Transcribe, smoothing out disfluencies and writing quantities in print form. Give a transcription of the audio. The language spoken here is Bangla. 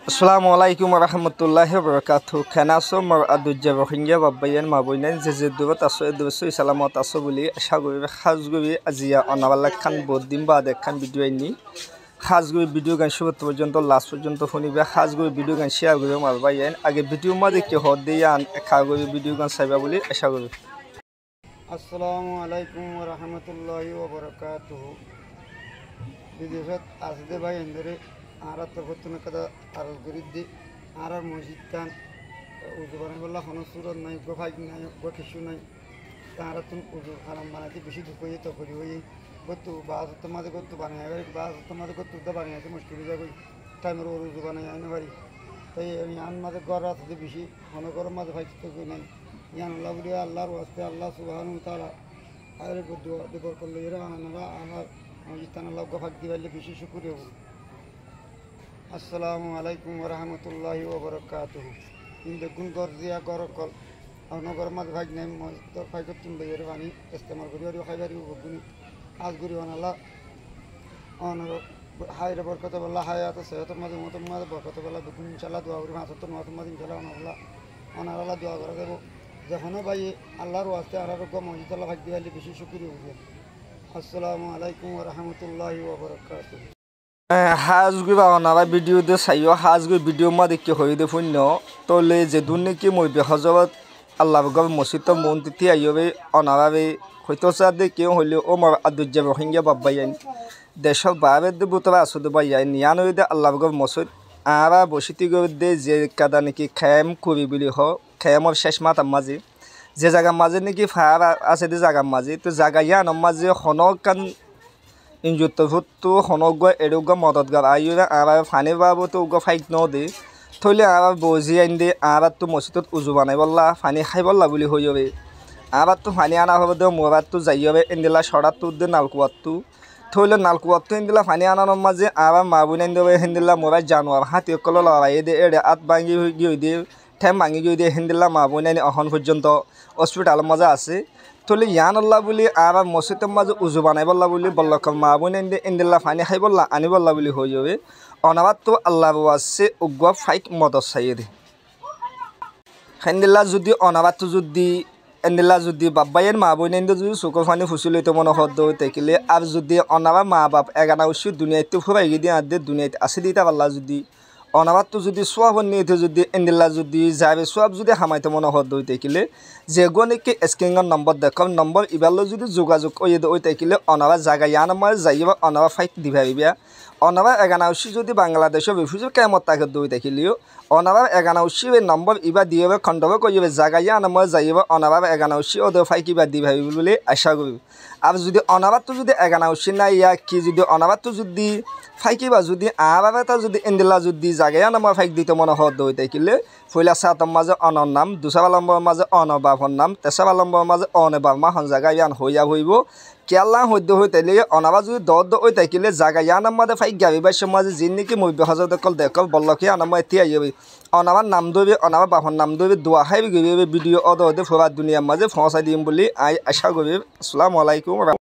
Assalamualaikum warahmatullahi wabarakatuh. Kanaso mar adujja rohingya babbayan mabuinan jejeduba taso edusu salamat taso buli ashagobi khazgobi azia onawala khan boddim bade khan video ini khazgobi video gan শুরু পর্যন্ত লাস্ট পর্যন্ত শুনিবে khazgobi video gan শেয়ার করবে মারবাইন আগে ভিডিও মাঝে কি হদিয়ান খাগোবি ভিডিও gan চাইবা বলি আশা করি। আসসালামু আলাইকুম ওয়া রাহমাতুল্লাহি ওয়া বারাকাতুহু। বিদেশত আসতে ভাই এন্ডরে আর তরফতুন কাদা আর গরিদি আর মসজিদ কান উজুবান বল্লা হন সুরত নাই গো ভাই নাই গো কিছু নাই তারাতুন উজু হারাম বানাতে বেশি দুকই তো করি হই গতু বাজ তোমাদের গতু বানায় আর বাজ তোমাদের গতু দা বানায় তো মুশকিল হয়ে যাবে টাইমের উজু বানায় আইনা বাড়ি তাই আমি আন মাঝে ঘর রাতে বেশি হন গরম মাঝে ভাই তো কই নাই ইয়ান আল্লাহ বলি আল্লাহর ওয়াস্তে আল্লাহ সুবহানাহু ওয়া তাআলা আরে দোয়া দেবর করলে এরা আনারা আমার মসজিদ আল্লাহ গো ভাগ দিবাইলে বেশি শুকরিয়া। আসসালামু আলাইকুম ওয়া রাহমাতুল্লাহি ওয়া বারাকাতুহু। ইন্দে গুণ গরজিয়া গরকল নগর মাঝ ভাগ নাই মসজিদ ভাগ তুমি বের পানি ইস্তেমাল করি আর খাইবারি গুনি আজ গুরি আনালা অনর হায়রে বরকত বল্লাহ হায়াত সেহত মাঝে মত মাঝে বরকত বল্লাহ গুণ ইনশাআল্লাহ দোয়া করি মাসত নত মাঝে ইনশাআল্লাহ অনাল্লাহ অনারাল্লাহ দোয়া করে দেব যখনও ভাই আল্লাহর ওয়াস্তে আরোগ্য মসজিদ আল্লাহ ভাগ দিবাইলে বেশি শুকরিয়া বুঝেন। আসসালামু আলাইকুম ওয়া রাহমাতুল্লাহি ওয়া বারাকাতুহু। হাজগুই বাবা ভিডিও দে চাইও হাজগুই ভিডিও মা দেখি হয়ে দে শূন্য তলে যে দুর্নীতি মই বেহজবত আল্লাহ গব মসজিদ মন তিথি আইবে অনাবে হয়তো সাদে কেউ হইলে ও মার আদুজ্জা রোহিঙ্গা বাব্বাইন দেশক বাবে দে বুতবা আসুদ বাইয়াই নিয়ান হইদে আল্লাহ গব মসজিদ আরা বসিতি গব দে যে কাদা নাকি খায়াম করি বলি হ খায়ামর শেষ মাতার মাঝে যে জায়গার মাঝে নাকি ফায়ার আছে দে জায়গার মাঝে তো জায়গা ইয়ানোর মাঝে হনকান ইঞ্জুত ভুতু হনগ এরুগ মদত গাব আইরা আবার ফানি বাবু তো উগ ফাইক ন দে থইলে আবার বজি আইন দে আবার তো মসজিদত উজু বানাই বললা ফানি খাই বললা বলি হই যাবে আবার তো ফানি আনা হবে দে মোবাইল তো যাই হবে এন্দিলা সরাত তো দে নালকুয়াত তো থইলে নালকুয়াত তো এন্দিলা ফানি আনানোর মাঝে আবার মা বুন আইন দেবে হেন্দিলা মোবাইল জানোয়ার হাতি কল লড়াই দে এড়ে আত ভাঙি গিয়ে দে ঠেম ভাঙি গিয়ে দিয়ে হেন্দিলা মা বুন আইন অহন পর্যন্ত হসপিটালের মাঝে আছে তলে ইয়ান আল্লাহ বলি আর মসজিদের মাঝে উজু বানাই বললা বলি বল্লক মা বোন ইন্দিল্লা ফানি খাই বললা আনি বললা বলি হয়ে যাবে অনাবাদ তো আল্লাহ আছে উগুয়া ফাইক মদত চাইয়ে দে হেন্দিল্লা যদি অনাবাদ তো যদি এন্দিল্লা যদি বাব্বাইয়ের মা বোন যদি চকুর ফানি ফুসি লইতে মনে হদ থাকিলে আর যদি অনাবা মা বাপ এগানা উচিত দুনিয়াতে ফুরাই দিয়ে আর দুনিয়াতে আসে দিতে পারলা যদি অনাবাদ তো যদি সোয়াব নিয়ে যদি এন্দিল্লা যদি যাবে সোয়াব যদি হামাইতে মনে হদ থাকিলে যে গণিকে স্ক্রিনের নম্বর দেখাম নম্বর ইবারও যদি যোগাযোগ ওই থাকিলে অনাবা জায়গা ইয়ান আমার যাইবা অনাবা ফাইট দিভাবিবা অনাবা এগানা উচি যদি বাংলাদেশের বিফুজুর কেমত তাকে দই থাকিলেও অনাবার এগানা উচি নম্বর ইবা দিয়ে খণ্ডব করবে জায়গা ইয়ান আমার যাইবা অনাবার এগানা উচি ওদের ফাইক ইবা দিভাবি বলে আশা করি। আর যদি অনাবারটো যদি এগানা উচি নাই ইয়া কি যদি অনাবারটো যদি ফাইকিবা যদি আবার এটা যদি এন্দিল্লা যদি জায়গা ইয়ান আমার ফাইক দিতে মনে হদ দই থাকিলে ফইলা সাতম মাঝে অনর নাম দুসাবা নম্বরের মাঝে অনবাফর নাম তেসাবা নম্বরের মাঝে অনবার্মা হন জায়গা ইয়ান হইয়া হইব কেলা হদ্য হয়ে তাইলে অনাবা যদি দদ ওই থাকিলে জায়গা ইয়ান আমাদের ফাইক গাবি বাইশ মাঝে যিন নাকি মই বেহজ দকল দেখ বল্লকে আনামা এতিয়া আইবে অনাবার নাম দইবে অনাবার বাফর নাম দইবে দোয়া খাইবে গিয়ে ভিডিও অদ ফুরা দুনিয়ার মাঝে ফসাই দিম বলি আই আশা করি। আসসালামু আলাইকুম।